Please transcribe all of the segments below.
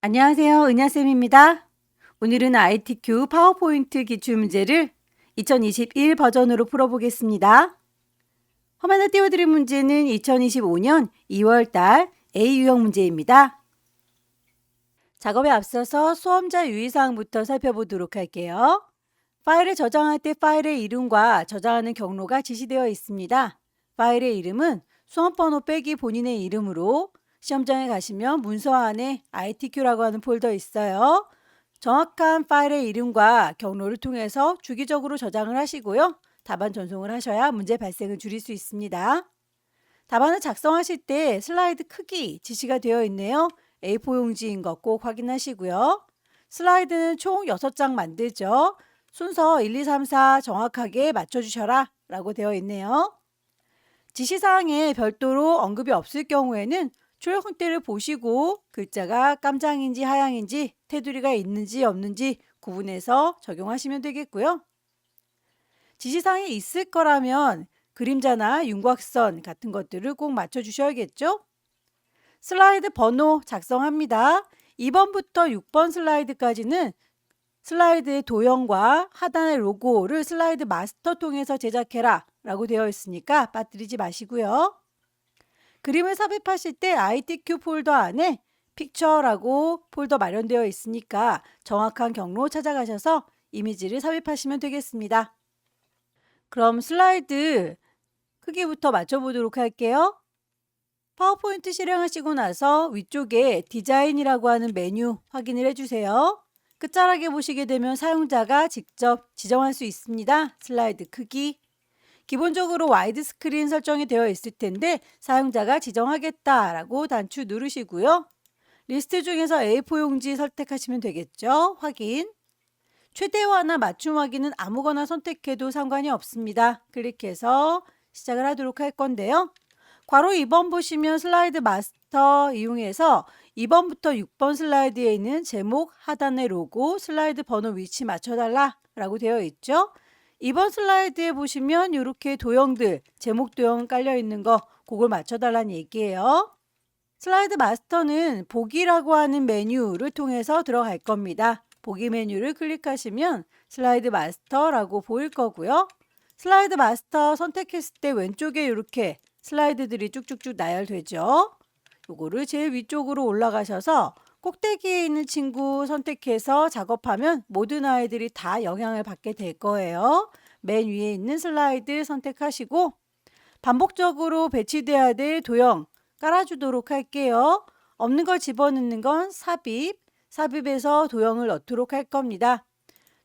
안녕하세요. 은하쌤입니다. 오늘은 ITQ 파워포인트 기출문제를 2021 버전으로 풀어보겠습니다. 화면에 띄워드린 문제는 2025년 2월달 A 유형 문제입니다. 작업에 앞서서 수험자 유의사항부터 살펴보도록 할게요. 파일을 저장할 때 파일의 이름과 저장하는 경로가 지시되어 있습니다. 파일의 이름은 수험번호 빼기 본인의 이름으로 시험장에 가시면 문서 안에 ITQ라고 하는 폴더 있어요. 정확한 파일의 이름과 경로를 통해서 주기적으로 저장을 하시고요. 답안 전송을 하셔야 문제 발생을 줄일 수 있습니다. 답안을 작성하실 때 슬라이드 크기 지시가 되어 있네요. A4 용지인 것 꼭 확인하시고요. 슬라이드는 총 6장 만들죠. 순서 1, 2, 3, 4 정확하게 맞춰주셔라 라고 되어 있네요. 지시사항에 별도로 언급이 없을 경우에는 출력 형태를 보시고 글자가 깜장인지 하양인지 테두리가 있는지 없는지 구분해서 적용하시면 되겠고요. 지시사항이 있을 거라면 그림자나 윤곽선 같은 것들을 꼭 맞춰주셔야겠죠. 슬라이드 번호 작성합니다. 2번부터 6번 슬라이드까지는 슬라이드의 도형과 하단의 로고를 슬라이드 마스터 통해서 제작해라 라고 되어 있으니까 빠뜨리지 마시고요. 그림을 삽입하실 때 ITQ 폴더 안에 픽처라고 폴더 마련되어 있으니까 정확한 경로 찾아가셔서 이미지를 삽입하시면 되겠습니다. 그럼 슬라이드 크기부터 맞춰보도록 할게요. 파워포인트 실행하시고 나서 위쪽에 디자인이라고 하는 메뉴 확인을 해주세요. 끝자락에 보시게 되면 사용자가 직접 지정할 수 있습니다. 슬라이드 크기. 기본적으로 와이드 스크린 설정이 되어 있을 텐데 사용자가 지정하겠다라고 단추 누르시고요. 리스트 중에서 A4 용지 선택하시면 되겠죠. 확인. 최대화나 맞춤 확인은 아무거나 선택해도 상관이 없습니다. 클릭해서 시작을 하도록 할 건데요. 괄호 2번 보시면 슬라이드 마스터 이용해서 2번부터 6번 슬라이드에 있는 제목, 하단의 로고, 슬라이드 번호 위치 맞춰달라 라고 되어 있죠. 2번 슬라이드에 보시면 이렇게 도형들, 제목 도형 깔려 있는 거 그걸 맞춰달라는 얘기예요. 슬라이드 마스터는 보기라고 하는 메뉴를 통해서 들어갈 겁니다. 보기 메뉴를 클릭하시면 슬라이드 마스터라고 보일 거고요. 슬라이드 마스터 선택했을 때 왼쪽에 이렇게 슬라이드들이 쭉쭉쭉 나열되죠. 요거를 제일 위쪽으로 올라가셔서 꼭대기에 있는 친구 선택해서 작업하면 모든 아이들이 다 영향을 받게 될 거예요. 맨 위에 있는 슬라이드 선택하시고 반복적으로 배치돼야 될 도형 깔아주도록 할게요. 없는 걸 집어넣는 건 삽입, 삽입해서 도형을 넣도록 할 겁니다.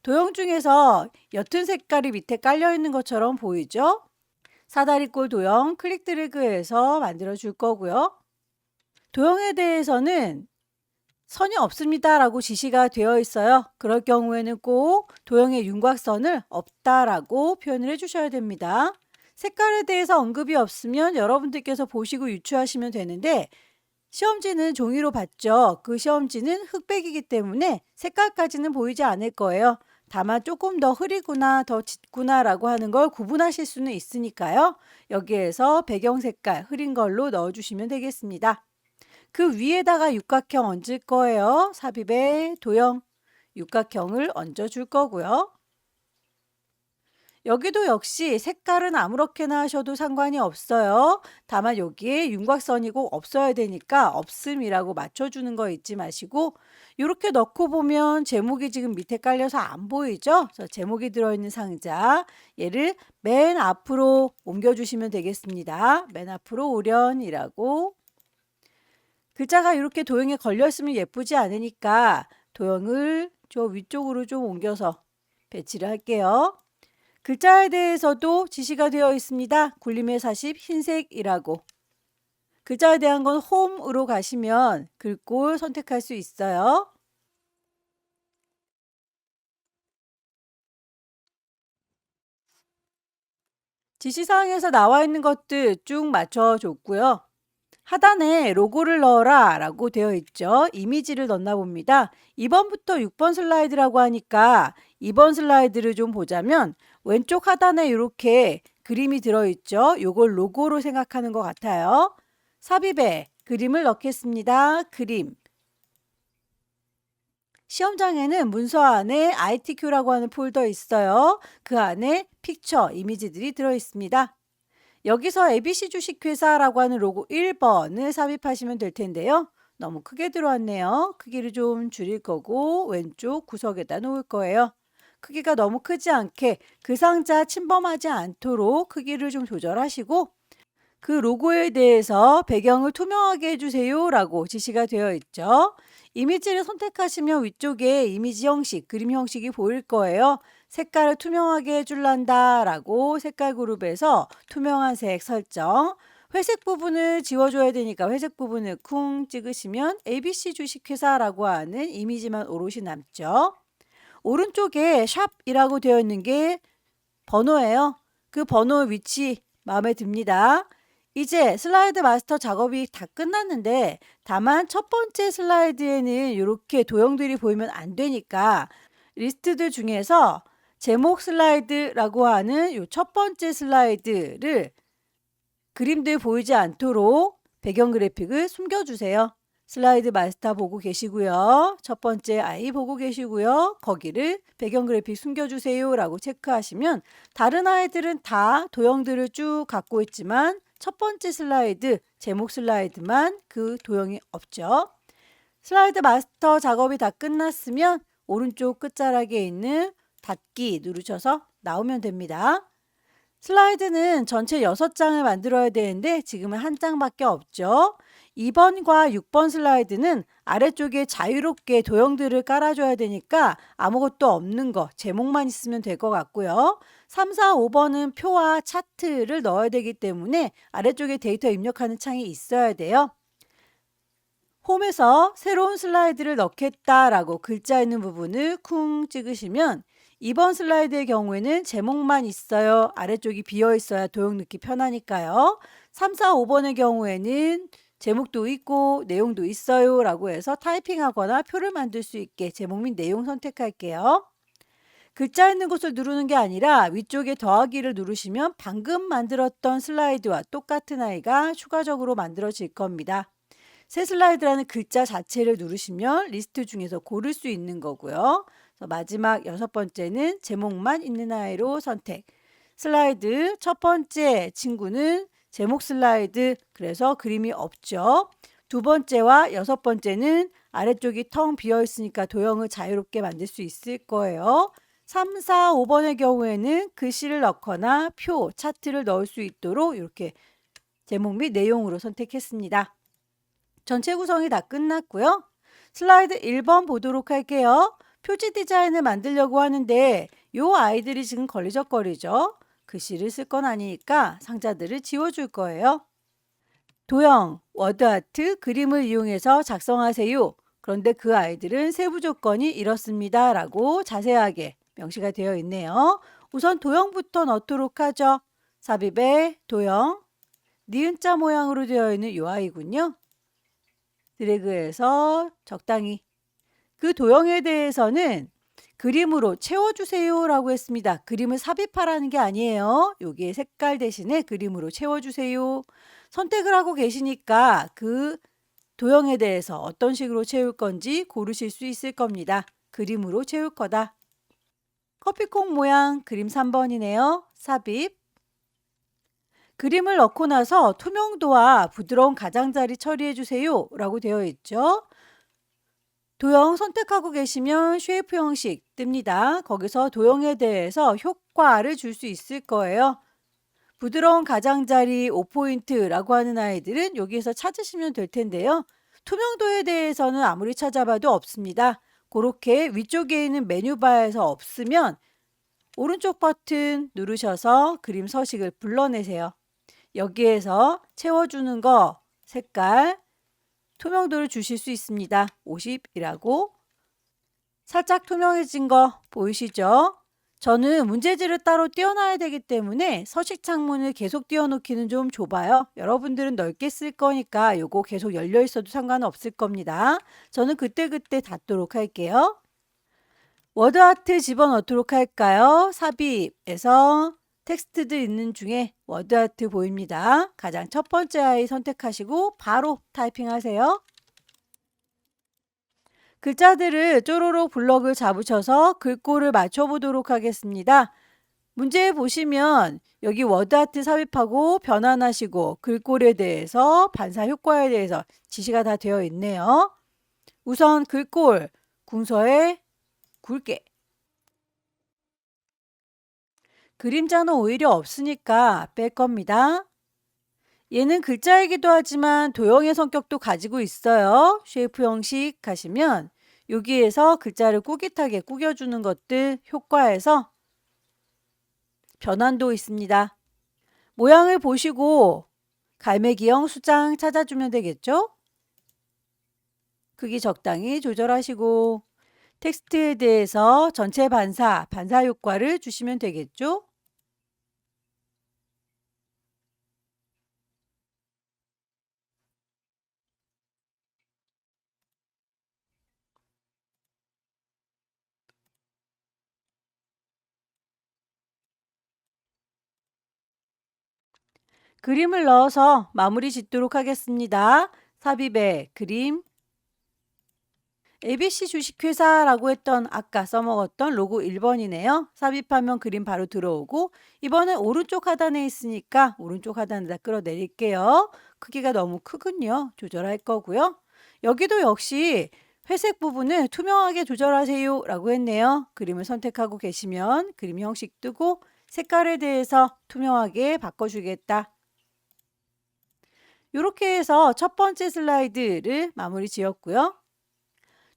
도형 중에서 옅은 색깔이 밑에 깔려 있는 것처럼 보이죠? 사다리꼴 도형 클릭 드래그해서 만들어 줄 거고요. 도형에 대해서는 선이 없습니다 라고 지시가 되어 있어요. 그럴 경우에는 꼭 도형의 윤곽선을 없다라고 표현을 해주셔야 됩니다. 색깔에 대해서 언급이 없으면 여러분들께서 보시고 유추하시면 되는데 시험지는 종이로 봤죠. 그 시험지는 흑백이기 때문에 색깔까지는 보이지 않을 거예요. 다만 조금 더 흐리구나 더 짙구나 라고 하는 걸 구분하실 수는 있으니까요. 여기에서 배경 색깔 흐린 걸로 넣어주시면 되겠습니다. 그 위에다가 육각형 얹을 거예요. 삽입에 도형 육각형을 얹어 줄 거고요. 여기도 역시 색깔은 아무렇게나 하셔도 상관이 없어요. 다만 여기에 윤곽선이고 없어야 되니까 없음이라고 맞춰주는 거 잊지 마시고 이렇게 넣고 보면 제목이 지금 밑에 깔려서 안 보이죠? 그래서 제목이 들어있는 상자 얘를 맨 앞으로 옮겨주시면 되겠습니다. 맨 앞으로 오련이라고 글자가 이렇게 도형에 걸려있으면 예쁘지 않으니까 도형을 저 위쪽으로 좀 옮겨서 배치를 할게요. 글자에 대해서도 지시가 되어 있습니다. 굴림의 40 흰색이라고. 글자에 대한 건 홈으로 가시면 글꼴 선택할 수 있어요. 지시사항에서 나와 있는 것들 쭉 맞춰줬고요. 하단에 로고를 넣어라 라고 되어 있죠. 이미지를 넣나 봅니다. 2번부터 6번 슬라이드라고 하니까 2번 슬라이드를 좀 보자면 왼쪽 하단에 이렇게 그림이 들어있죠. 요걸 로고로 생각하는 것 같아요. 삽입에 그림을 넣겠습니다. 그림. 시험장에는 문서 안에 ITQ라고 하는 폴더 있어요. 그 안에 픽처, 이미지들이 들어있습니다. 여기서 ABC 주식회사라고 하는 로고 1번을 삽입하시면 될 텐데요. 너무 크게 들어왔네요. 크기를 좀 줄일 거고 왼쪽 구석에다 놓을 거예요. 크기가 너무 크지 않게 그 상자 침범하지 않도록 크기를 좀 조절하시고 그 로고에 대해서 배경을 투명하게 해주세요 라고 지시가 되어 있죠. 이미지를 선택하시면 위쪽에 이미지 형식, 그림 형식이 보일 거예요. 색깔을 투명하게 해줄란다 라고 색깔 그룹에서 투명한 색 설정. 회색 부분을 지워줘야 되니까 회색 부분을 쿵 찍으시면 ABC 주식회사라고 하는 이미지만 오롯이 남죠. 오른쪽에 샵이라고 되어 있는 게 번호예요. 그 번호 위치 마음에 듭니다. 이제 슬라이드 마스터 작업이 다 끝났는데 다만 첫 번째 슬라이드에는 이렇게 도형들이 보이면 안 되니까 리스트들 중에서 제목 슬라이드라고 하는 이 첫 번째 슬라이드를 그림들 보이지 않도록 배경 그래픽을 숨겨주세요. 슬라이드 마스터 보고 계시고요. 첫 번째 아이 보고 계시고요. 거기를 배경 그래픽 숨겨주세요 라고 체크하시면 다른 아이들은 다 도형들을 쭉 갖고 있지만 첫 번째 슬라이드, 제목 슬라이드만 그 도형이 없죠. 슬라이드 마스터 작업이 다 끝났으면 오른쪽 끝자락에 있는 닫기 누르셔서 나오면 됩니다. 슬라이드는 전체 6장을 만들어야 되는데 지금은 한 장밖에 없죠. 2번과 6번 슬라이드는 아래쪽에 자유롭게 도형들을 깔아줘야 되니까 아무것도 없는 거, 제목만 있으면 될 것 같고요. 3, 4, 5번은 표와 차트를 넣어야 되기 때문에 아래쪽에 데이터 입력하는 창이 있어야 돼요. 홈에서 새로운 슬라이드를 넣겠다라고 글자 있는 부분을 쿵 찍으시면 2번 슬라이드의 경우에는 제목만 있어요. 아래쪽이 비어 있어야 도형 넣기 편하니까요. 3, 4, 5번의 경우에는 제목도 있고 내용도 있어요 라고 해서 타이핑하거나 표를 만들 수 있게 제목 및 내용 선택할게요. 글자 있는 곳을 누르는 게 아니라 위쪽에 더하기를 누르시면 방금 만들었던 슬라이드와 똑같은 아이가 추가적으로 만들어질 겁니다. 새 슬라이드라는 글자 자체를 누르시면 리스트 중에서 고를 수 있는 거고요. 마지막 6번째는 제목만 있는 아이로 선택. 슬라이드 첫 번째 친구는 제목 슬라이드, 그래서 그림이 없죠. 두 번째와 6번째는 아래쪽이 텅 비어 있으니까 도형을 자유롭게 만들 수 있을 거예요. 3, 4, 5번의 경우에는 글씨를 넣거나 표, 차트를 넣을 수 있도록 이렇게 제목 및 내용으로 선택했습니다. 전체 구성이 다 끝났고요. 슬라이드 1번 보도록 할게요. 표지 디자인을 만들려고 하는데 이 아이들이 지금 걸리적거리죠. 글씨를 쓸 건 아니니까 상자들을 지워줄 거예요. 도형, 워드아트, 그림을 이용해서 작성하세요. 그런데 그 아이들은 세부 조건이 이렇습니다 라고 자세하게 명시가 되어 있네요. 우선 도형부터 넣도록 하죠. 삽입에 도형, 니은자 모양으로 되어 있는 이 아이군요. 드래그해서 적당히. 그 도형에 대해서는 그림으로 채워주세요 라고 했습니다. 그림을 삽입하라는 게 아니에요. 여기에 색깔 대신에 그림으로 채워주세요. 선택을 하고 계시니까 그 도형에 대해서 어떤 식으로 채울 건지 고르실 수 있을 겁니다. 그림으로 채울 거다. 커피콩 모양 그림 3번이네요. 삽입. 그림을 넣고 나서 투명도와 부드러운 가장자리 처리해 주세요 라고 되어 있죠. 도형 선택하고 계시면 쉐이프 형식 뜹니다. 거기서 도형에 대해서 효과를 줄 수 있을 거예요. 부드러운 가장자리 5포인트라고 하는 아이들은 여기에서 찾으시면 될 텐데요. 투명도에 대해서는 아무리 찾아봐도 없습니다. 그렇게 위쪽에 있는 메뉴바에서 없으면 오른쪽 버튼 누르셔서 그림 서식을 불러내세요. 여기에서 채워주는 거 색깔 투명도를 주실 수 있습니다. 50이라고. 살짝 투명해진 거 보이시죠? 저는 문제지를 따로 띄워놔야 되기 때문에 서식 창문을 계속 띄워놓기는 좀 좁아요. 여러분들은 넓게 쓸 거니까 요거 계속 열려 있어도 상관없을 겁니다. 저는 그때그때 닫도록 할게요. 워드아트 집어넣도록 할까요? 삽입에서 텍스트들 있는 중에 워드아트 보입니다. 가장 첫 번째 아이 선택하시고 바로 타이핑하세요. 글자들을 쪼로록 블럭을 잡으셔서 글꼴을 맞춰보도록 하겠습니다. 문제 보시면 여기 워드아트 삽입하고 변환하시고 글꼴에 대해서 반사 효과에 대해서 지시가 다 되어 있네요. 우선 글꼴 궁서에 굵게, 그림자는 오히려 없으니까 뺄 겁니다. 얘는 글자이기도 하지만 도형의 성격도 가지고 있어요. 쉐이프 형식 하시면 여기에서 글자를 꾸깃하게 꾸겨주는 것들 효과에서 변환도 있습니다. 모양을 보시고 갈매기형 수장 찾아주면 되겠죠? 크기 적당히 조절하시고 텍스트에 대해서 전체 반사 효과를 주시면 되겠죠? 그림을 넣어서 마무리 짓도록 하겠습니다. 삽입의 그림, ABC 주식회사라고 했던 아까 써먹었던 로고 1번이네요. 삽입하면 그림 바로 들어오고 이번엔 오른쪽 하단에 있으니까 오른쪽 하단에다 끌어내릴게요. 크기가 너무 크군요. 조절할 거고요. 여기도 역시 회색 부분을 투명하게 조절하세요 라고 했네요. 그림을 선택하고 계시면 그림 형식 뜨고 색깔에 대해서 투명하게 바꿔주겠다. 이렇게 해서 첫 번째 슬라이드를 마무리 지었고요.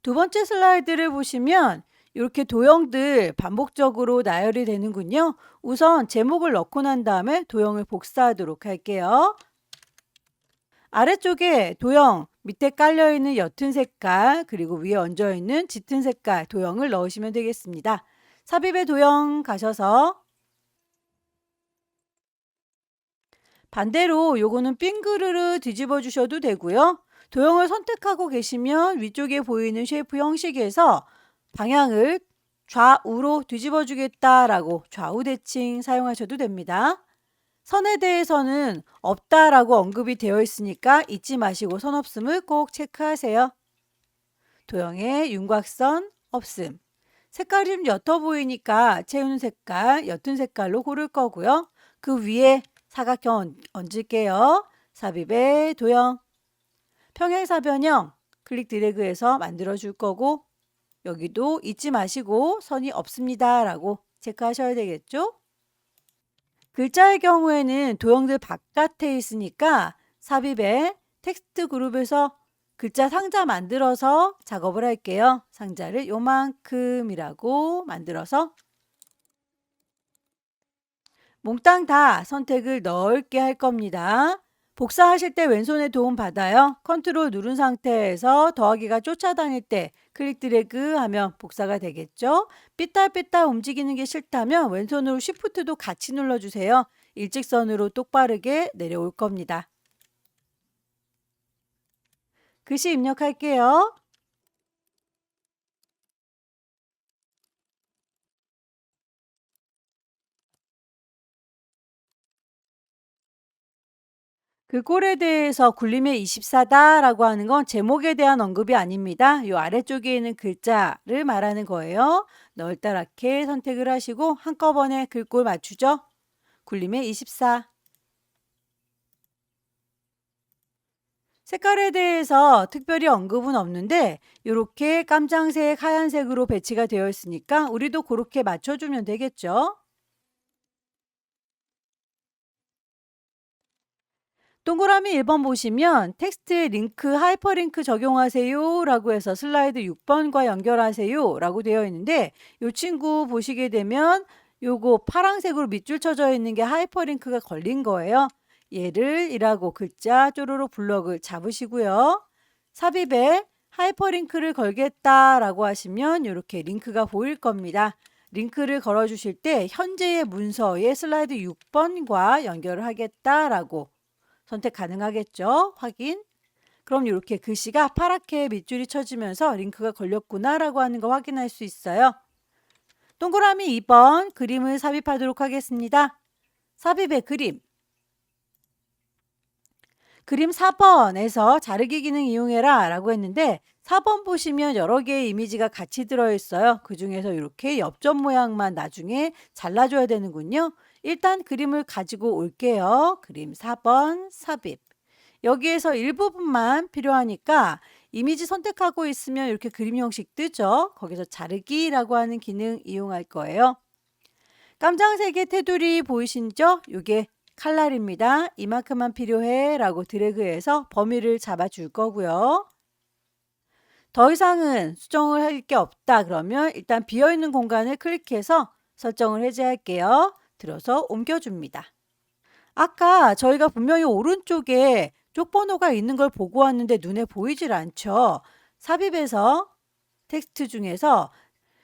두 번째 슬라이드를 보시면 이렇게 도형들 반복적으로 나열이 되는군요. 우선 제목을 넣고 난 다음에 도형을 복사하도록 할게요. 아래쪽에 도형 밑에 깔려있는 옅은 색깔 그리고 위에 얹어있는 짙은 색깔 도형을 넣으시면 되겠습니다. 삽입의 도형 가셔서 반대로 요거는 빙그르르 뒤집어 주셔도 되고요. 도형을 선택하고 계시면 위쪽에 보이는 쉐이프 형식에서 방향을 좌우로 뒤집어 주겠다라고 좌우 대칭 사용하셔도 됩니다. 선에 대해서는 없다라고 언급이 되어 있으니까 잊지 마시고 선 없음을 꼭 체크하세요. 도형의 윤곽선 없음. 색깔이 좀 옅어 보이니까 채우는 색깔, 옅은 색깔로 고를 거고요. 그 위에 사각형 얹을게요. 삽입의 도형. 평행사변형 클릭 드래그해서 만들어 줄 거고 여기도 잊지 마시고 선이 없습니다 라고 체크하셔야 되겠죠? 글자의 경우에는 도형들 바깥에 있으니까 삽입에 텍스트 그룹에서 글자 상자 만들어서 작업을 할게요. 상자를 요만큼이라고 만들어서 몽땅 다 선택을 넓게 할 겁니다. 복사하실 때 왼손에 도움 받아요. 컨트롤 누른 상태에서 더하기가 쫓아다닐 때 클릭 드래그 하면 복사가 되겠죠. 삐딱삐딱 움직이는 게 싫다면 왼손으로 쉬프트도 같이 눌러주세요. 일직선으로 똑바르게 내려올 겁니다. 글씨 입력할게요. 글꼴에 대해서 굴림의 24다라고 하는 건 제목에 대한 언급이 아닙니다. 이 아래쪽에 있는 글자를 말하는 거예요. 넓다랗게 선택을 하시고 한꺼번에 글꼴 맞추죠. 굴림의 24. 색깔에 대해서 특별히 언급은 없는데 이렇게 깜장색, 하얀색으로 배치가 되어 있으니까 우리도 그렇게 맞춰주면 되겠죠. 동그라미 1번 보시면 텍스트에 링크, 하이퍼링크 적용하세요 라고 해서 슬라이드 6번과 연결하세요 라고 되어 있는데 이 친구 보시게 되면 요거 파란색으로 밑줄 쳐져 있는 게 하이퍼링크가 걸린 거예요. 얘를 이라고 글자 쪼로록 블럭을 잡으시고요. 삽입에 하이퍼링크를 걸겠다라고 하시면 이렇게 링크가 보일 겁니다. 링크를 걸어 주실 때 현재의 문서에 슬라이드 6번과 연결을 하겠다라고 선택 가능하겠죠? 확인. 그럼 이렇게 글씨가 파랗게 밑줄이 쳐지면서 링크가 걸렸구나 라고 하는 거 확인할 수 있어요. 동그라미 2번 그림을 삽입하도록 하겠습니다. 삽입의 그림. 그림 4번에서 자르기 기능 이용해라 라고 했는데 4번 보시면 여러 개의 이미지가 같이 들어있어요. 그 중에서 이렇게 엽전 모양만 나중에 잘라줘야 되는군요. 일단 그림을 가지고 올게요. 그림 4번 삽입. 여기에서 일부분만 필요하니까 이미지 선택하고 있으면 이렇게 그림 형식 뜨죠. 거기서 자르기라고 하는 기능 이용할 거예요. 깜장색의 테두리 보이시죠? 이게 칼날입니다. 이만큼만 필요해 라고 드래그해서 범위를 잡아줄 거고요. 더 이상은 수정을 할 게 없다 그러면 일단 비어있는 공간을 클릭해서 설정을 해제할게요. 들어서 옮겨줍니다. 아까 저희가 분명히 오른쪽에 쪽번호가 있는 걸 보고 왔는데 눈에 보이질 않죠. 삽입에서 텍스트 중에서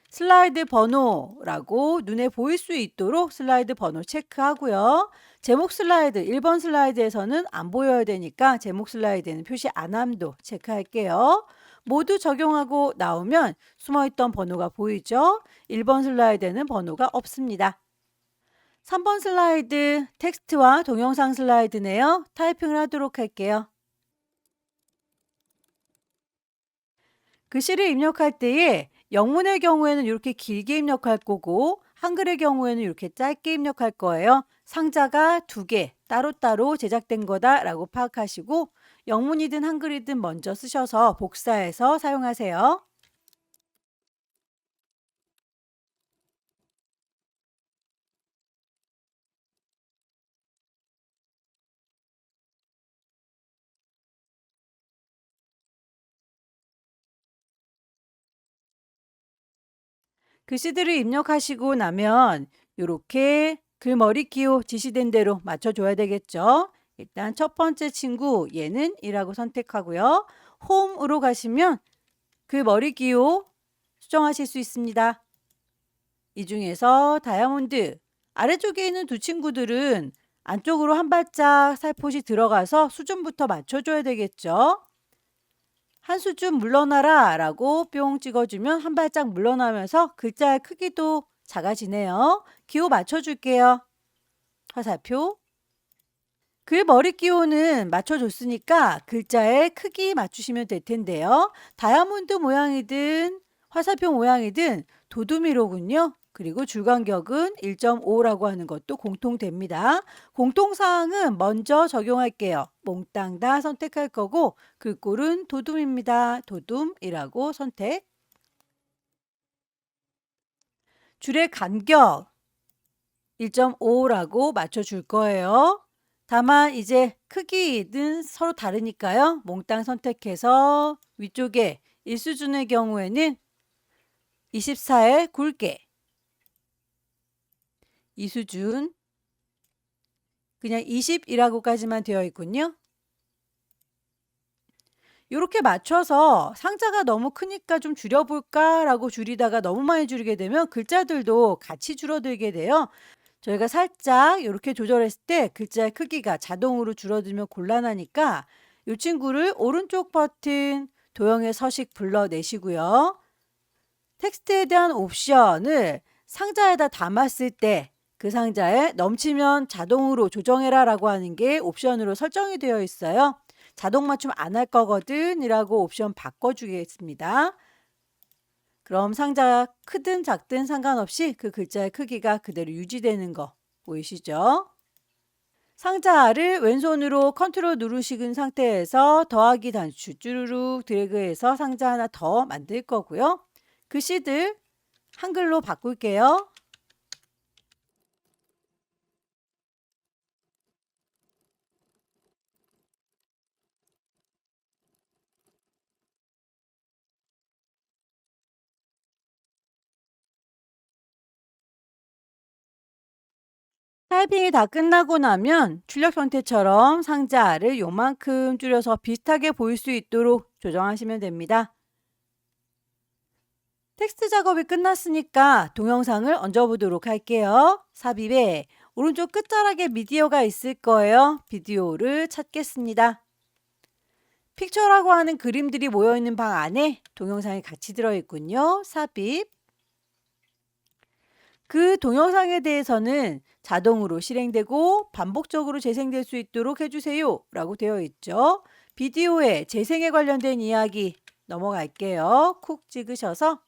슬라이드 번호라고 눈에 보일 수 있도록 슬라이드 번호 체크하고요. 제목 슬라이드 1번 슬라이드에서는 안 보여야 되니까 제목 슬라이드에는 표시 안 함도 체크할게요. 모두 적용하고 나오면 숨어있던 번호가 보이죠? 1번 슬라이드에는 번호가 없습니다. 3번 슬라이드 텍스트와 동영상 슬라이드네요. 타이핑을 하도록 할게요. 글씨를 입력할 때에 영문의 경우에는 이렇게 길게 입력할 거고 한글의 경우에는 이렇게 짧게 입력할 거예요. 상자가 2개 따로따로 제작된 거다라고 파악하시고 영문이든 한글이든 먼저 쓰셔서 복사해서 사용하세요. 글씨들을 입력하시고 나면 이렇게 글머리 기호 지시된 대로 맞춰줘야 되겠죠. 일단 첫 번째 친구 얘는 이라고 선택하고요. 홈으로 가시면 글머리 기호 수정하실 수 있습니다. 이 중에서 다이아몬드 아래쪽에 있는 두 친구들은 안쪽으로 한 발짝 살포시 들어가서 수준부터 맞춰줘야 되겠죠. 한 수준 물러나라 라고 뿅 찍어주면 한 발짝 물러나면서 글자의 크기도 작아지네요. 기호 맞춰줄게요. 화살표. 글 머리 기호는 맞춰줬으니까 글자의 크기 맞추시면 될 텐데요. 다이아몬드 모양이든 화살표 모양이든 도두미로군요. 그리고 줄간격은 1.5라고 하는 것도 공통됩니다. 공통사항은 먼저 적용할게요. 몽땅 다 선택할 거고 글꼴은 도둠입니다. 도둠이라고 선택. 줄의 간격 1.5라고 맞춰줄 거예요. 다만 이제 크기는 서로 다르니까요. 몽땅 선택해서 위쪽에 일수준의 경우에는 24의 굵게 이수준 그냥 20이라고까지만 되어 있군요. 이렇게 맞춰서 상자가 너무 크니까 좀 줄여볼까 라고 줄이다가 너무 많이 줄이게 되면 글자들도 같이 줄어들게 돼요. 저희가 살짝 이렇게 조절했을 때 글자의 크기가 자동으로 줄어들면 곤란하니까 이 친구를 오른쪽 버튼 도형의 서식 불러내시고요. 텍스트에 대한 옵션을 상자에다 담았을 때 그 상자에 넘치면 자동으로 조정해라 라고 하는 게 옵션으로 설정이 되어 있어요. 자동 맞춤 안 할 거거든 이라고 옵션 바꿔주겠습니다. 그럼 상자가 크든 작든 상관없이 그 글자의 크기가 그대로 유지되는 거 보이시죠? 상자를 왼손으로 컨트롤 누르시는 상태에서 더하기 단추 쭈루룩 드래그해서 상자 하나 더 만들 거고요. 글씨들 한글로 바꿀게요. 타이핑이 다 끝나고 나면 출력 형태처럼 상자를 요만큼 줄여서 비슷하게 보일 수 있도록 조정하시면 됩니다. 텍스트 작업이 끝났으니까 동영상을 얹어보도록 할게요. 삽입에 오른쪽 끝자락에 미디어가 있을 거예요. 비디오를 찾겠습니다. 픽처라고 하는 그림들이 모여있는 방 안에 동영상이 같이 들어있군요. 삽입. 그 동영상에 대해서는 자동으로 실행되고 반복적으로 재생될 수 있도록 해주세요 라고 되어 있죠. 비디오의 재생에 관련된 이야기 넘어갈게요. 콕 찍으셔서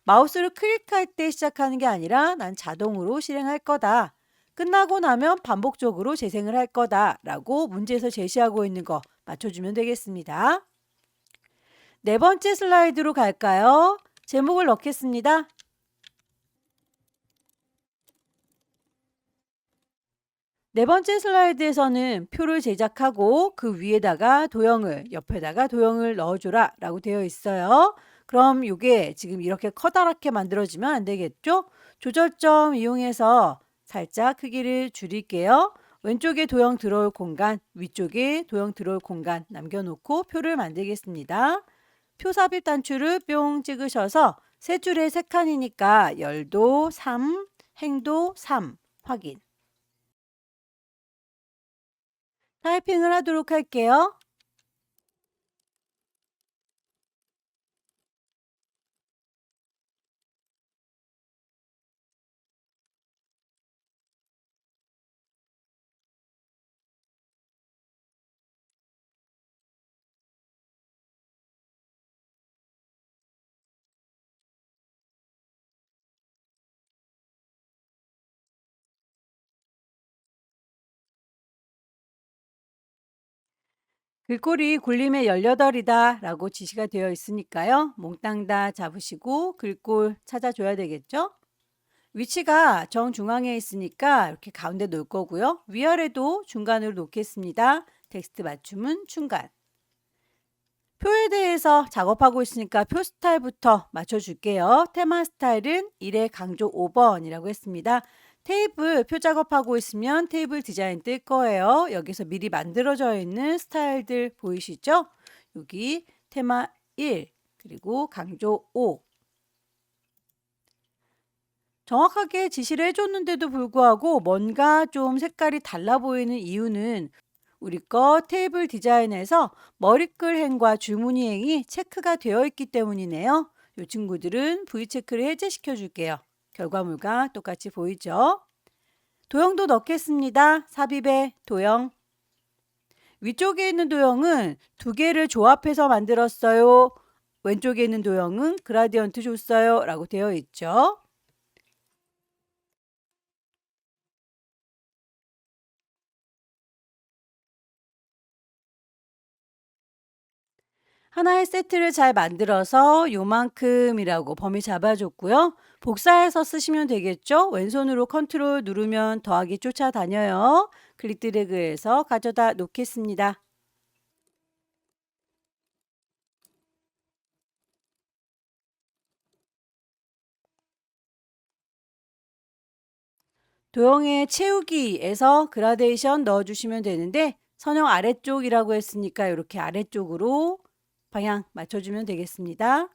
마우스를 클릭할 때 시작하는 게 아니라 난 자동으로 실행할 거다. 끝나고 나면 반복적으로 재생을 할 거다 라고 문제에서 제시하고 있는 거 맞춰주면 되겠습니다. 네 번째 슬라이드로 갈까요? 제목을 넣겠습니다. 네 번째 슬라이드에서는 표를 제작하고 그 위에다가 도형을, 옆에다가 도형을 넣어줘라 라고 되어 있어요. 그럼 이게 지금 이렇게 커다랗게 만들어지면 안 되겠죠? 조절점 이용해서 살짝 크기를 줄일게요. 왼쪽에 도형 들어올 공간, 위쪽에 도형 들어올 공간 남겨놓고 표를 만들겠습니다. 표 삽입 단추를 뿅 찍으셔서 세 줄에 세 칸이니까 열도 3, 행도 3 확인. 타이핑을 하도록 할게요. 글꼴이 굴림의 18이다 라고 지시가 되어 있으니까요. 몽땅 다 잡으시고 글꼴 찾아줘야 되겠죠? 위치가 정중앙에 있으니까 이렇게 가운데 놓을 거고요. 위아래도 중간으로 놓겠습니다. 텍스트 맞춤은 중간. 표에 대해서 작업하고 있으니까 표 스타일부터 맞춰줄게요. 테마 스타일은 1의 강조 5번이라고 했습니다. 테이블 표 작업하고 있으면 테이블 디자인 뜰 거예요. 여기서 미리 만들어져 있는 스타일들 보이시죠? 여기 테마 1 그리고 강조 5 정확하게 지시를 해줬는데도 불구하고 뭔가 좀 색깔이 달라 보이는 이유는 우리 거 테이블 디자인에서 머리글 행과 줄무늬 행이 체크가 되어 있기 때문이네요. 이 친구들은 V체크를 해제시켜 줄게요. 결과물과 똑같이 보이죠? 도형도 넣겠습니다. 삽입의 도형. 위쪽에 있는 도형은 두 개를 조합해서 만들었어요. 왼쪽에 있는 도형은 그라디언트 줬어요. 라고 되어 있죠. 하나의 세트를 잘 만들어서 요만큼이라고 범위 잡아줬고요. 복사해서 쓰시면 되겠죠? 왼손으로 컨트롤 누르면 더하기 쫓아다녀요. 클릭 드래그해서 가져다 놓겠습니다. 도형의 채우기에서 그라데이션 넣어주시면 되는데 선형 아래쪽이라고 했으니까 이렇게 아래쪽으로 방향 맞춰주면 되겠습니다.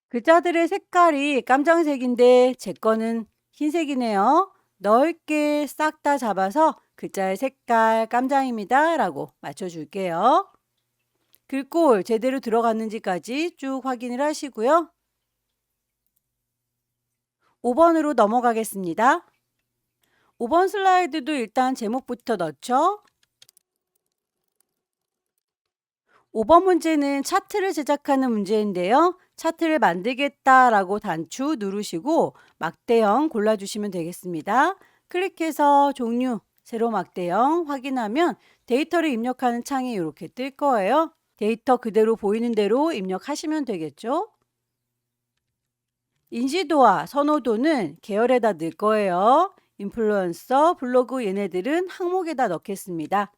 글자들의 색깔이 깜장색인데 제 거는 흰색이네요. 넓게 싹 다 잡아서 글자의 색깔 깜장입니다 라고 맞춰줄게요. 글꼴 제대로 들어갔는지까지 쭉 확인을 하시고요. 5번으로 넘어가겠습니다. 5번 슬라이드도 일단 제목부터 넣죠. 5번 문제는 차트를 제작하는 문제인데요. 차트를 만들겠다라고 단추 누르시고 막대형 골라주시면 되겠습니다. 클릭해서 종류, 세로 막대형 확인하면 데이터를 입력하는 창이 이렇게 뜰 거예요. 데이터 그대로 보이는 대로 입력하시면 되겠죠. 인지도와 선호도는 계열에다 넣을 거예요. 인플루언서, 블로그 얘네들은 항목에다 넣겠습니다.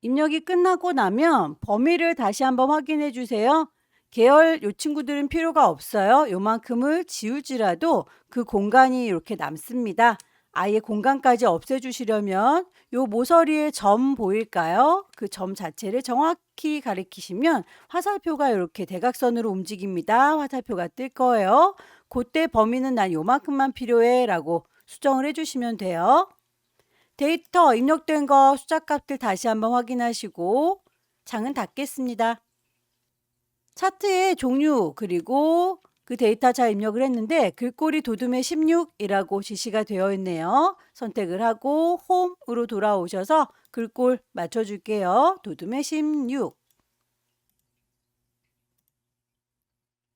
입력이 끝나고 나면 범위를 다시 한번 확인해 주세요. 계열 요 친구들은 필요가 없어요. 요만큼을 지울지라도 그 공간이 이렇게 남습니다. 아예 공간까지 없애주시려면 요 모서리에 점 보일까요? 그 점 자체를 정확히 가리키시면 화살표가 이렇게 대각선으로 움직입니다. 화살표가 뜰 거예요. 그때 범위는 난 요만큼만 필요해 라고 수정을 해주시면 돼요. 데이터 입력된 거 숫자값들 다시 한번 확인하시고 창은 닫겠습니다. 차트의 종류 그리고 그 데이터 잘 입력을 했는데 글꼴이 도둠의 16이라고 지시가 되어 있네요. 선택을 하고 홈으로 돌아오셔서 글꼴 맞춰줄게요. 도둠의 16.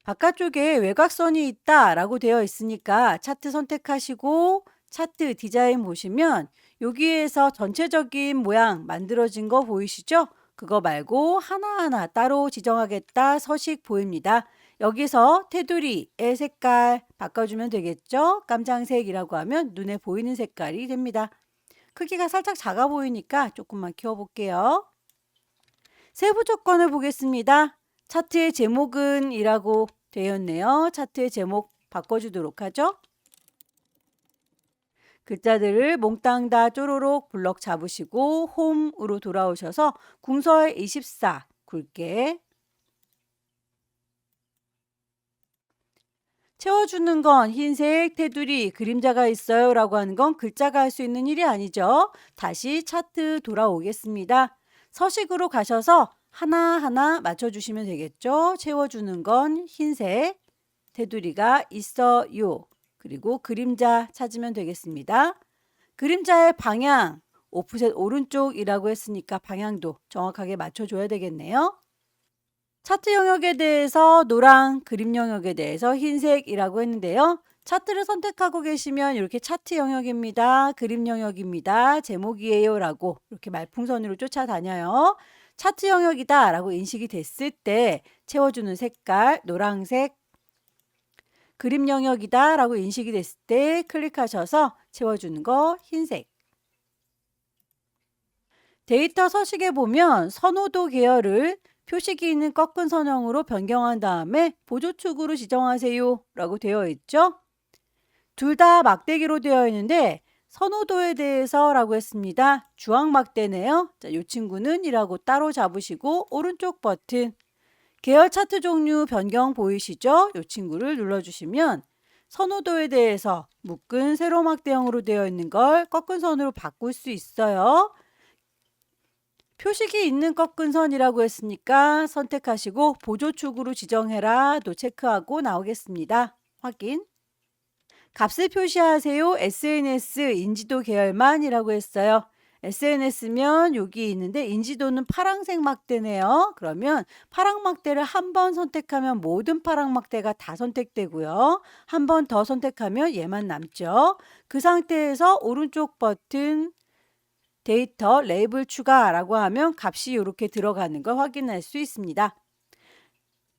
바깥쪽에 외곽선이 있다라고 되어 있으니까 차트 선택하시고 차트 디자인 보시면 여기에서 전체적인 모양 만들어진 거 보이시죠? 그거 말고 하나하나 따로 지정하겠다 서식 보입니다. 여기서 테두리의 색깔 바꿔주면 되겠죠? 깜장색이라고 하면 눈에 보이는 색깔이 됩니다. 크기가 살짝 작아 보이니까 조금만 키워볼게요. 세부 조건을 보겠습니다. 차트의 제목은 이라고 되어 있네요. 차트의 제목 바꿔주도록 하죠. 글자들을 몽땅 다 쪼로록 블럭 잡으시고 홈으로 돌아오셔서 궁서의 24 굵게 채워주는 건 흰색 테두리 그림자가 있어요 라고 하는 건 글자가 할 수 있는 일이 아니죠. 다시 차트 돌아오겠습니다. 서식으로 가셔서 하나하나 맞춰주시면 되겠죠. 채워주는 건 흰색 테두리가 있어요. 그리고 그림자 찾으면 되겠습니다. 그림자의 방향, 오프셋 오른쪽이라고 했으니까 방향도 정확하게 맞춰줘야 되겠네요. 차트 영역에 대해서 노랑, 그림 영역에 대해서 흰색이라고 했는데요. 차트를 선택하고 계시면 이렇게 차트 영역입니다. 그림 영역입니다. 제목이에요 라고 이렇게 말풍선으로 쫓아다녀요. 차트 영역이다 라고 인식이 됐을 때 채워주는 색깔 노란색, 그림 영역이다 라고 인식이 됐을 때 클릭하셔서 채워주는 거 흰색. 데이터 서식에 보면 선호도 계열을 표식이 있는 꺾은 선형으로 변경한 다음에 보조축으로 지정하세요 라고 되어 있죠. 둘 다 막대기로 되어 있는데 선호도에 대해서 라고 했습니다. 주황 막대네요. 자, 이 친구는 이라고 따로 잡으시고 오른쪽 버튼 계열 차트 종류 변경 보이시죠? 이 친구를 눌러주시면 선호도에 대해서 묶은 세로 막대형으로 되어 있는 걸 꺾은 선으로 바꿀 수 있어요. 표식이 있는 꺾은 선이라고 했으니까 선택하시고 보조축으로 지정해라 도 체크하고 나오겠습니다. 확인. 값을 표시하세요. SNS 인지도 계열만이라고 했어요. SNS면 여기 있는데 인지도는 파란색 막대네요. 그러면 파란 막대를 한 번 선택하면 모든 파란 막대가 다 선택되고요. 한 번 더 선택하면 얘만 남죠. 그 상태에서 오른쪽 버튼 데이터 레이블 추가라고 하면 값이 이렇게 들어가는 걸 확인할 수 있습니다.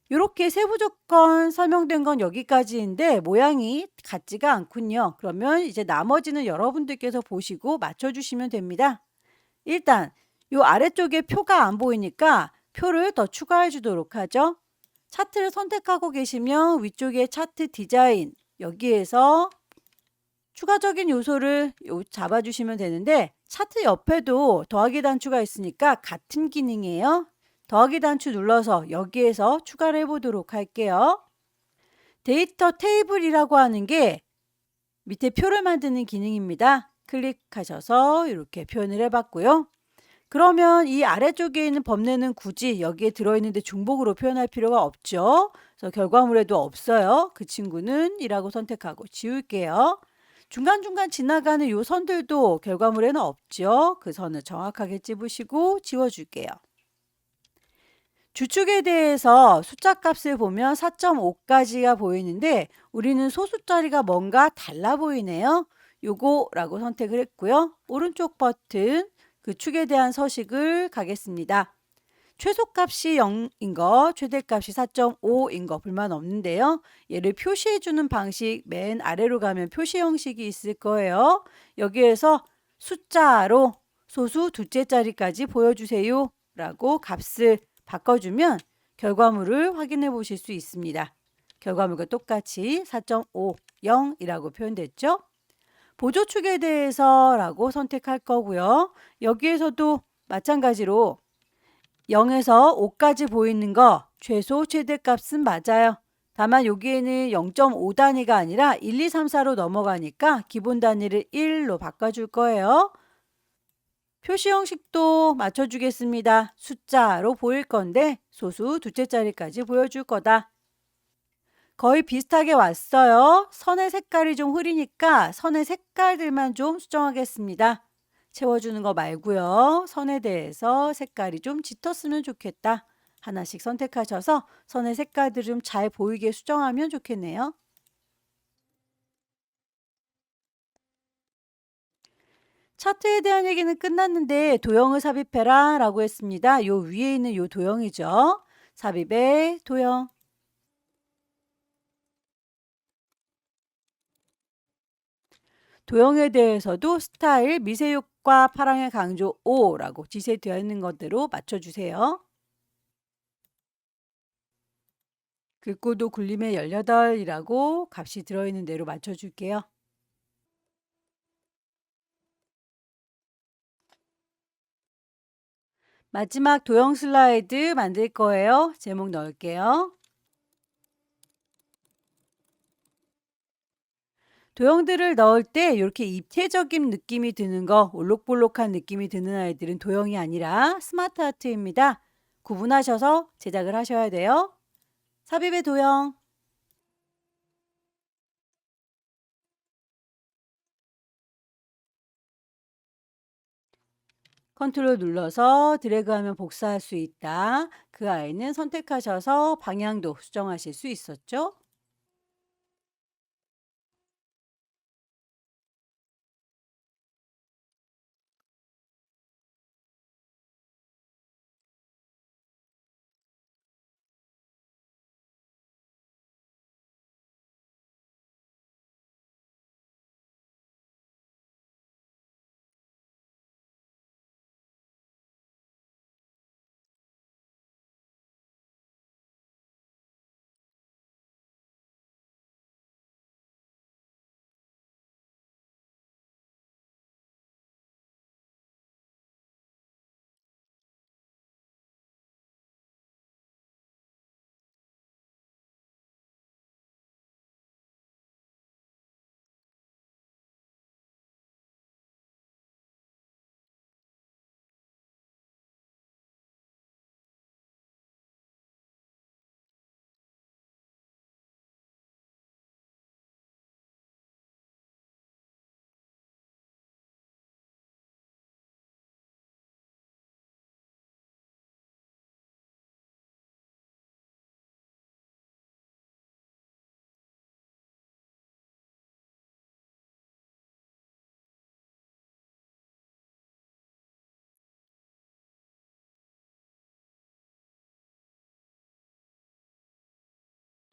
이렇게 세부 조건 설명된 건 여기까지인데 모양이 같지가 않군요. 그러면 이제 나머지는 여러분들께서 보시고 맞춰주시면 됩니다. 일단 이 아래쪽에 표가 안 보이니까 표를 더 추가해 주도록 하죠. 차트를 선택하고 계시면 위쪽에 차트 디자인 여기에서 추가적인 요소를 잡아주시면 되는데 차트 옆에도 더하기 단추가 있으니까 같은 기능이에요. 더하기 단추 눌러서 여기에서 추가를 해보도록 할게요. 데이터 테이블이라고 하는 게 밑에 표를 만드는 기능입니다. 클릭하셔서 이렇게 표현을 해봤고요. 그러면 이 아래쪽에 있는 범례는 굳이 여기에 들어있는데 중복으로 표현할 필요가 없죠. 그래서 결과물에도 없어요. 그 친구는 이라고 선택하고 지울게요. 중간중간 지나가는 이 선들도 결과물에는 없죠. 그 선을 정확하게 찝으시고 지워줄게요. 주축에 대해서 숫자 값을 보면 4.5까지가 보이는데 우리는 소수자리가 뭔가 달라 보이네요. 요거라고 선택을 했고요. 오른쪽 버튼 그 축에 대한 서식을 가겠습니다. 최소값이 0인 거, 최대값이 4.5인 거 불만 없는데요. 얘를 표시해 주는 방식 맨 아래로 가면 표시 형식이 있을 거예요. 여기에서 숫자로 소수 둘째 자리까지 보여주세요 라고 값을 바꿔주면 결과물을 확인해 보실 수 있습니다. 결과물과 똑같이 4.5, 0이라고 표현됐죠. 보조축에 대해서 라고 선택할 거고요. 여기에서도 마찬가지로 0에서 5까지 보이는 거 최소 최대값은 맞아요. 다만 여기에는 0.5 단위가 아니라 1, 2, 3, 4로 넘어가니까 기본 단위를 1로 바꿔줄 거예요. 표시 형식도 맞춰주겠습니다. 숫자로 보일 건데 소수 두째 자리까지 보여줄 거다. 거의 비슷하게 왔어요. 선의 색깔이 좀 흐리니까 선의 색깔들만 좀 수정하겠습니다. 채워주는 거 말고요. 선에 대해서 색깔이 좀 짙었으면 좋겠다. 하나씩 선택하셔서 선의 색깔들을 좀 잘 보이게 수정하면 좋겠네요. 차트에 대한 얘기는 끝났는데 도형을 삽입해라 라고 했습니다. 요 위에 있는 요 도형이죠. 삽입의 도형. 도형에 대해서도 스타일, 미세 효과, 파랑의 강조 5라고 지시되어 있는 것대로 맞춰주세요. 긁고도 굴림의 18이라고 값이 들어있는 대로 맞춰줄게요. 마지막 도형 슬라이드 만들 거예요. 제목 넣을게요. 도형들을 넣을 때 이렇게 입체적인 느낌이 드는 거, 올록볼록한 느낌이 드는 아이들은 도형이 아니라 스마트 아트입니다. 구분하셔서 제작을 하셔야 돼요. 삽입의 도형. 컨트롤 눌러서 드래그하면 복사할 수 있다. 그 아이는 선택하셔서 방향도 수정하실 수 있었죠.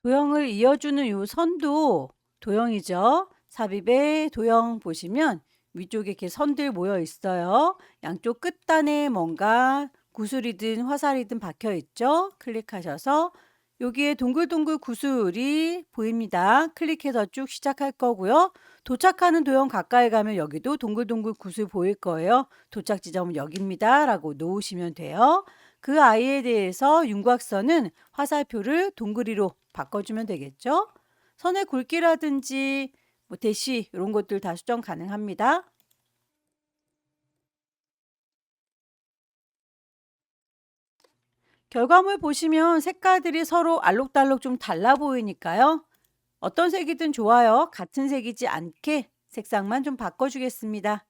도형을 이어주는 요 선도 도형이죠. 삽입의 도형 보시면 위쪽에 이렇게 선들 모여 있어요. 양쪽 끝단에 뭔가 구슬이든 화살이든 박혀 있죠. 클릭하셔서 여기에 동글동글 구슬이 보입니다. 클릭해서 쭉 시작할 거고요. 도착하는 도형 가까이 가면 여기도 동글동글 구슬 보일 거예요. 도착 지점은 여기입니다. 라고 놓으시면 돼요. 그 아이에 대해서 윤곽선은 화살표를 동그리로 바꿔주면 되겠죠. 선의 굵기라든지 뭐 대시 이런 것들 다 수정 가능합니다. 결과물 보시면 색깔들이 서로 알록달록 좀 달라 보이니까요. 어떤 색이든 좋아요. 같은 색이지 않게 색상만 좀 바꿔주겠습니다.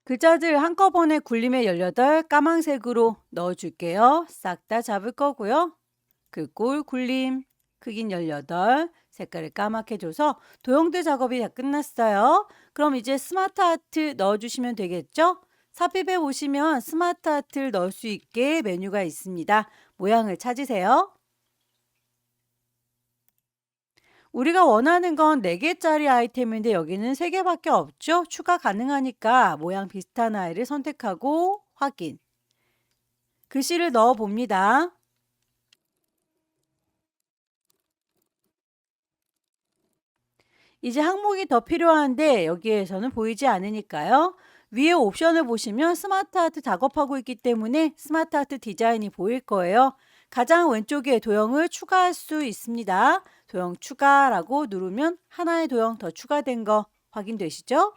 글자들 한꺼번에 굴림의 18 까만색으로 넣어줄게요. 싹 다 잡을 거고요. 글꼴 굴림 크긴 18 색깔을 까맣게 줘서 도형들 작업이 다 끝났어요. 그럼 이제 스마트 아트 넣어주시면 되겠죠? 삽입에 오시면 스마트 아트를 넣을 수 있게 메뉴가 있습니다. 모양을 찾으세요. 우리가 원하는 건 4개짜리 아이템인데 여기는 3개밖에 없죠? 추가 가능하니까 모양 비슷한 아이를 선택하고 확인. 글씨를 넣어 봅니다. 이제 항목이 더 필요한데 여기에서는 보이지 않으니까요. 위에 옵션을 보시면 스마트 아트 작업하고 있기 때문에 스마트 아트 디자인이 보일 거예요. 가장 왼쪽에 도형을 추가할 수 있습니다. 도형 추가라고 누르면 하나의 도형 더 추가된 거 확인되시죠?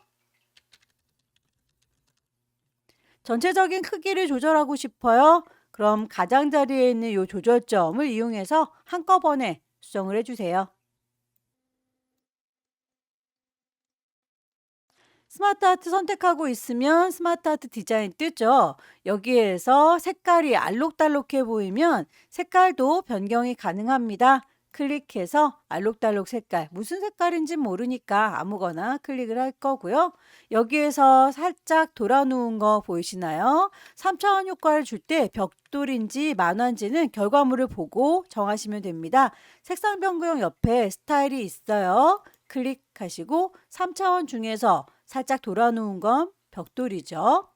전체적인 크기를 조절하고 싶어요. 그럼 가장자리에 있는 이 조절점을 이용해서 한꺼번에 수정을 해주세요. 스마트 아트 선택하고 있으면 스마트 아트 디자인 뜨죠. 여기에서 색깔이 알록달록해 보이면 색깔도 변경이 가능합니다. 클릭해서 알록달록 색깔, 무슨 색깔인지 모르니까 아무거나 클릭을 할 거고요. 여기에서 살짝 돌아 놓은 거 보이시나요? 3차원 효과를 줄 때 벽돌인지 만화인지는 결과물을 보고 정하시면 됩니다. 색상 변경 옆에 스타일이 있어요. 클릭하시고 3차원 중에서 살짝 돌아 놓은 건 벽돌이죠.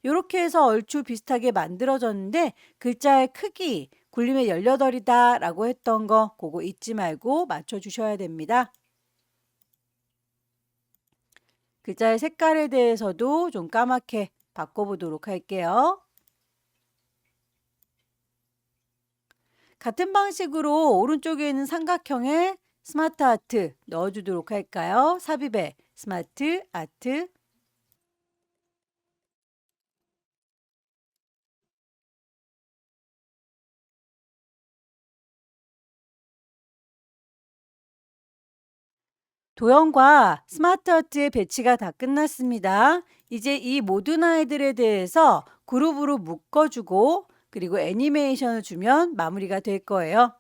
이렇게 해서 얼추 비슷하게 만들어졌는데 글자의 크기, 굴림의 18이다 라고 했던 거 그거 잊지 말고 맞춰주셔야 됩니다. 글자의 색깔에 대해서도 좀 까맣게 바꿔보도록 할게요. 같은 방식으로 오른쪽에 있는 삼각형에 스마트 아트 넣어주도록 할까요? 삽입에 스마트 아트. 도형과 스마트 아트의 배치가 다 끝났습니다. 이제 이 모든 아이들에 대해서 그룹으로 묶어주고 그리고 애니메이션을 주면 마무리가 될 거예요.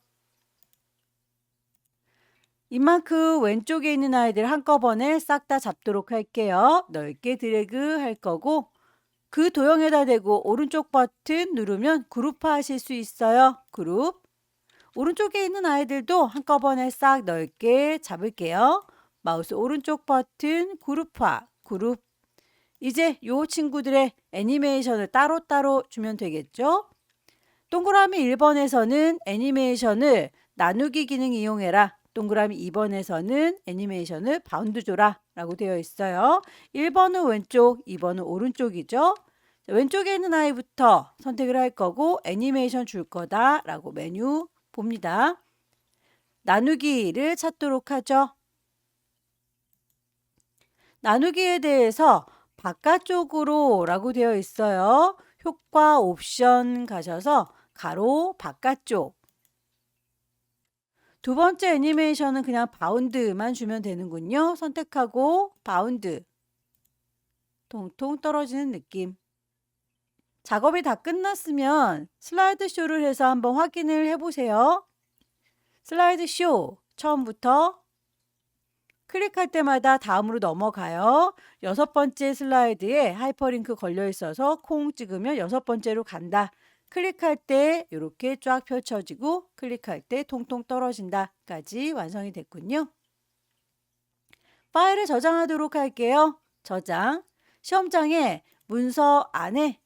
이만큼 왼쪽에 있는 아이들 한꺼번에 싹 다 잡도록 할게요. 넓게 드래그 할 거고 그 도형에다 대고 오른쪽 버튼 누르면 그룹화 하실 수 있어요. 그룹. 오른쪽에 있는 아이들도 한꺼번에 싹 넓게 잡을게요. 마우스 오른쪽 버튼 그룹화, 그룹. 이제 요 친구들의 애니메이션을 따로따로 주면 되겠죠? 동그라미 1번에서는 애니메이션을 나누기 기능 이용해라. 동그라미 2번에서는 애니메이션을 바운드 줘라 라고 되어 있어요. 1번은 왼쪽, 2번은 오른쪽이죠. 왼쪽에 있는 아이부터 선택을 할 거고 애니메이션 줄 거다 라고 메뉴 봅니다. 나누기를 찾도록 하죠. 나누기에 대해서 바깥쪽으로 라고 되어 있어요. 효과 옵션 가셔서 가로 바깥쪽. 두 번째 애니메이션은 그냥 바운드만 주면 되는군요. 선택하고 바운드. 통통 떨어지는 느낌. 작업이 다 끝났으면 슬라이드 쇼를 해서 한번 확인을 해보세요. 슬라이드 쇼 처음부터 클릭할 때마다 다음으로 넘어가요. 6번째 슬라이드에 하이퍼링크 걸려 있어서 콩 찍으면 6번째로 간다. 클릭할 때 이렇게 쫙 펼쳐지고 클릭할 때 통통 떨어진다까지 완성이 됐군요. 파일을 저장하도록 할게요. 저장. 시험장에 문서 안에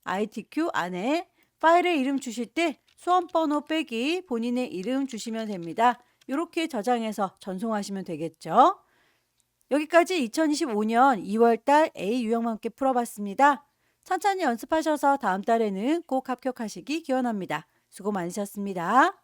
ITQ 안에 파일의 이름 주실 때 수험번호 빼기 본인의 이름 주시면 됩니다. 이렇게 저장해서 전송하시면 되겠죠. 여기까지 2025년 2월달 A 유형과 함께 풀어봤습니다. 천천히 연습하셔서 다음 달에는 꼭 합격하시기 기원합니다. 수고 많으셨습니다.